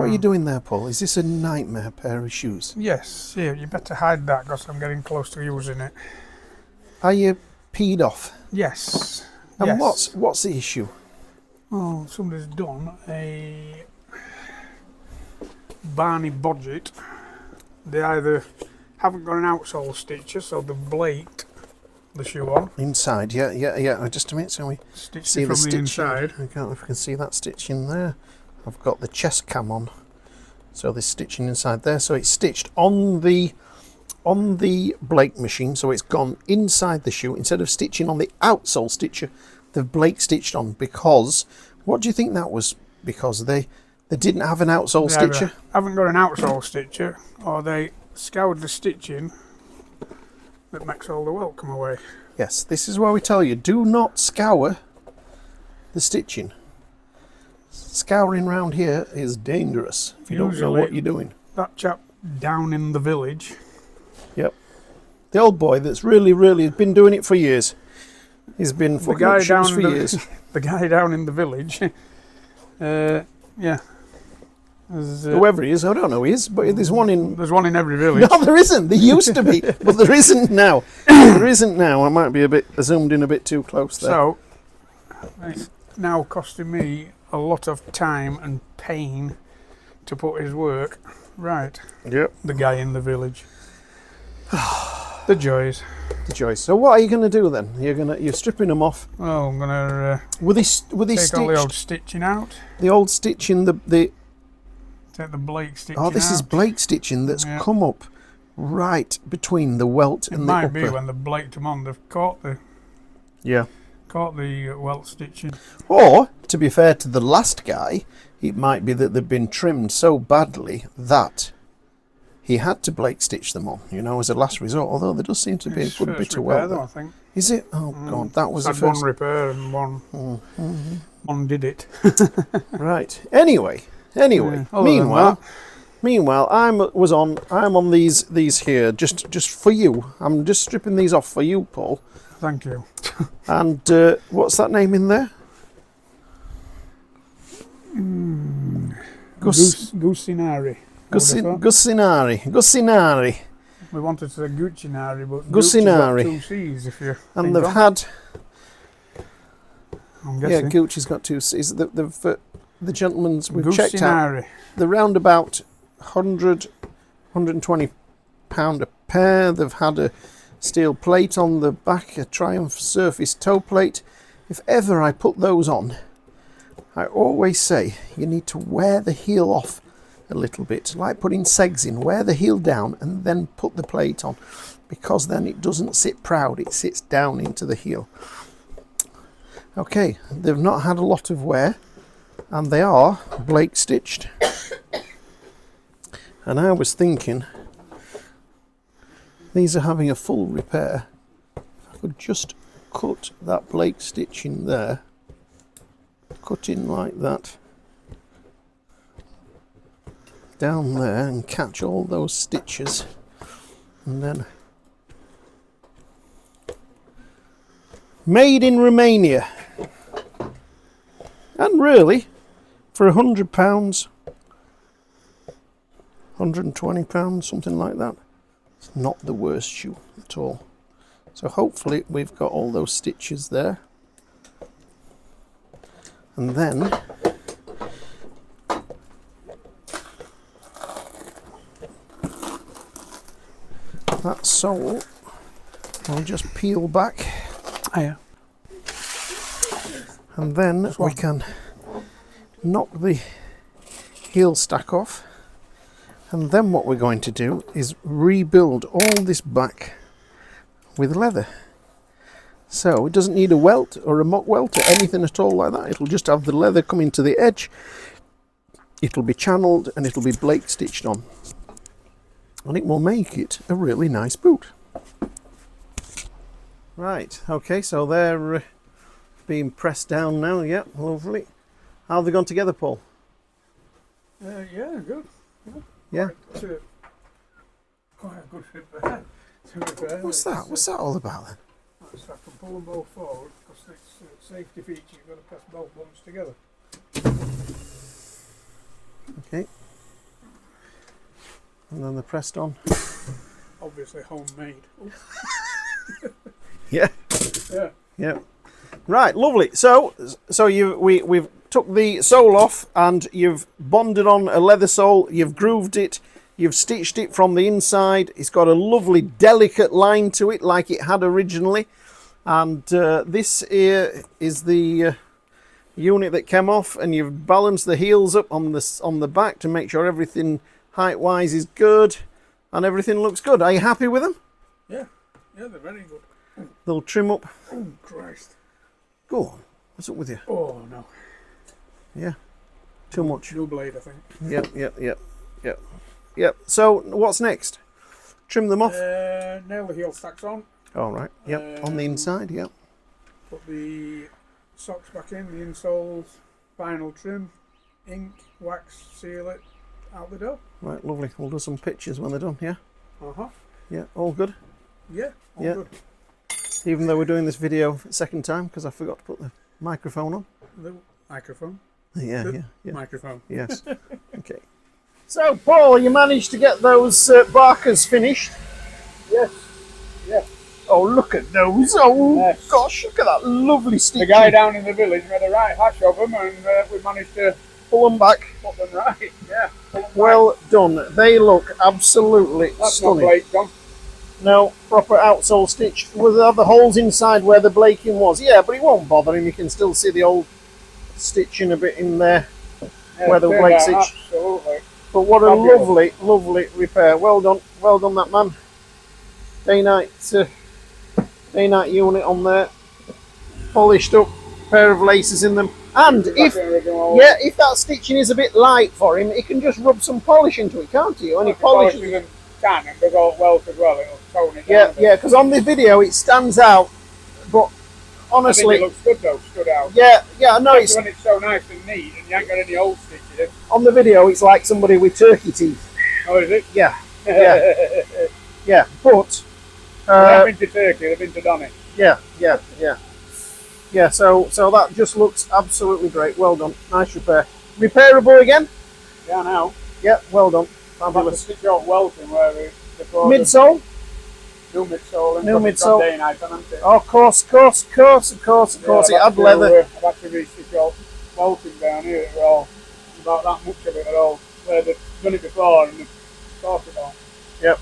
What are you doing there, Paul? Is this a nightmare pair of shoes? Yes, yeah, you better hide that because I'm getting close to using it. Are you peed off? Yes. And yes. what's the issue? Oh, somebody's done a Barney budget. They either haven't got an outsole stitcher, so they've blaked the shoe on. Inside, yeah. Just a minute, so we Stitched see it from the the stitching. inside. I can't know if we can see that stitching there. I've got the chest cam on, so there's stitching inside there. So it's stitched on the Blake machine, so it's gone inside the shoe instead of stitching on the outsole stitcher. They've Blake stitched on because, what do you think that was? Because they didn't have an outsole stitcher. Haven't got an outsole stitcher, or they scoured the stitching that makes all the welt come away. Yes, this is why we tell you, do not scour the stitching. Scouring round here is dangerous if you don't know what you're doing. That chap down in the village. Yep. The old boy that's really has been doing it for years. He's been fucking up shoes for years. The guy down in the village. Yeah. Whoever he is, I don't know who he is, but there's one in... There's one in every village. No, there isn't. There used to be, but there isn't now. There isn't now. I might be a bit zoomed in a bit too close there. So, it's now costing me a lot of time and pain to put his work right. Yep. The guy in the village. The joys. The joys. So what are you going to do then? You're stripping them off. Oh, I'm gonna Were they take all the stitched? old stitching out. The old stitching, Take the Blake stitching Oh, this out. is Blake stitching that's come up right between the welt and the upper. It might be when they've blaked them on, they've caught the welt stitching. Or, to be fair to the last guy, it might be that they've been trimmed so badly that he had to Blake stitch them on, as a last resort. Although there does seem to be a good bit of welt there. I think. Is it? Oh God, that was the first. first One repair and one did it. Right. Anyway. Meanwhile, I'm on these here just for you. I'm just stripping these off for you, Paul. Thank you. And what's that name in there? Gucinari. Gucinari. We wanted to say Gucinari, but Gucinari. Gucci's got 2 C's if you. And they've had. I'm guessing. Yeah, Gucci's got 2 C's. The gentleman's we've checked out. Gucinari. They're round about 100, 120 pound a pair. They've had a steel plate on the back, a Triumph Surface toe plate. If ever I put those on, I always say you need to wear the heel off a little bit, like putting segs in. Wear the heel down and then put the plate on, because then it doesn't sit proud, it sits down into the heel. Okay, they've not had a lot of wear, and they are Blake stitched. And I was thinking, these are having a full repair. If I could just cut that Blake stitch in there, cut in like that, down there, and catch all those stitches, and then made in Romania. And really, for £100, £120, something like that, it's not the worst shoe at all. So hopefully we've got all those stitches there. And then that sole will just peel back. Yeah. And then we can knock the heel stack off. And then what we're going to do is rebuild all this back with leather. So it doesn't need a welt or a mock welt or anything at all like that. It'll just have the leather coming to the edge. It'll be channeled and it'll be Blake stitched on. And it will make it a really nice boot. Right, okay, so they're being pressed down now. Yeah, lovely. How have they gone together, Paul? Yeah, good. Yeah. Quite a good fit there. What's that? What's that all about then? So I can pull them both forward because it's a safety feature. You've got to press both buttons together. Okay. and then they're pressed on. Obviously homemade. Yeah. Yeah. Yeah. Right, lovely. So we've took the sole off and you've bonded on a leather sole, you've grooved it, you've stitched it from the inside. It's got a lovely delicate line to it like it had originally. And this here is the unit that came off, and you've balanced the heels up on the back to make sure everything height-wise is good and everything looks good. Are you happy with them? Yeah. Yeah, they're very good. They'll trim up. Oh, Christ. Go on. What's up with you? Oh, no. Yeah. Too much. New blade, I think. Yep. So what's next? Trim them off? Nail the heel stacks on. All right. Yep. On the inside. Yep. Put the socks back in, the insoles, vinyl trim, ink, wax, seal it, out the door. Right. Lovely. We'll do some pictures when they're done. Yeah. Uh-huh. Yeah. All good. Yeah. All good. Even though we're doing this video second time because I forgot to put the microphone on. The microphone. Yeah. Microphone. Yes. Okay. So, Paul, you managed to get those barkers finished? Yes. Yeah. Oh, look at those. Oh, yes. Gosh, look at that lovely stitching. The guy down in the village made a right hash of them, and we managed to pull them back. put them right. Yeah. Well done. They look absolutely That's stunning. not Blake, John. No, proper outsole stitch with the other holes inside where the blaking was. Yeah, but it won't bother him. You can still see the old stitching a bit in there where the Blake stitch. Absolutely. But what a lovely repair. Well done that man. Day-night unit on there. Polished up, pair of laces in them. And if that stitching is a bit light for him, he can just rub some polish into it, can't he? Any polish. And does all welt as well. It'll tone it down. Yeah, because on the video it stands out, but honestly, I think it looks good though. Stood out. Yeah, I know it's when it's so nice and neat, and you ain't got any old stitches in. On the video, it's like somebody with turkey teeth. Oh, is it? Yeah. But they've been to Turkey. They've been to Donny. Yeah. So that just looks absolutely great. Well done. Nice repair. Repairable again? Yeah, now. Yeah. Well done. Fabulous. Stitch out welting where midsole. New midsole. New midsole. Oh, of course. It had leather. I've had to re-stitch out welting down here. They're all about that much of it at all. Where they've done it before and they've sorted it all. Yep.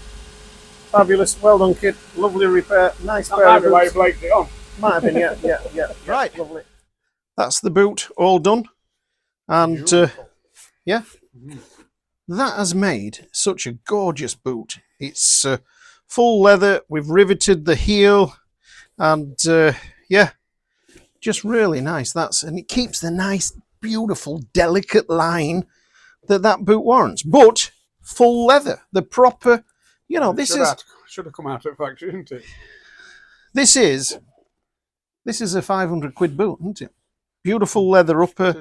Fabulous. Well done, kid. Lovely repair. Nice pair of boots. That might be why you blaked it on. Might have been, yeah. Right. Lovely. That's the boot all done. And that has made such a gorgeous boot. It's full leather. We've riveted the heel, and just really nice. And it keeps the nice, beautiful, delicate line that boot warrants. But full leather, the proper, this should have come out at factory, didn't it? This is a 500 quid boot, isn't it? Beautiful leather upper,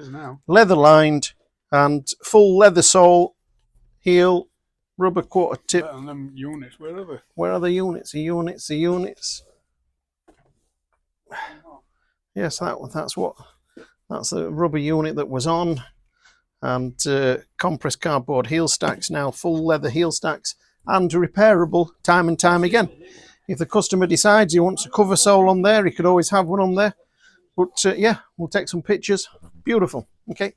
leather lined, and full leather sole, heel, rubber quarter tip. And them units, where are they? Where are the units? The units. Yes, that's the rubber unit that was on. And compressed cardboard heel stacks, now full leather heel stacks, and repairable time and time again. If the customer decides he wants a cover sole on there, he could always have one on there. But we'll take some pictures. Beautiful. Okay.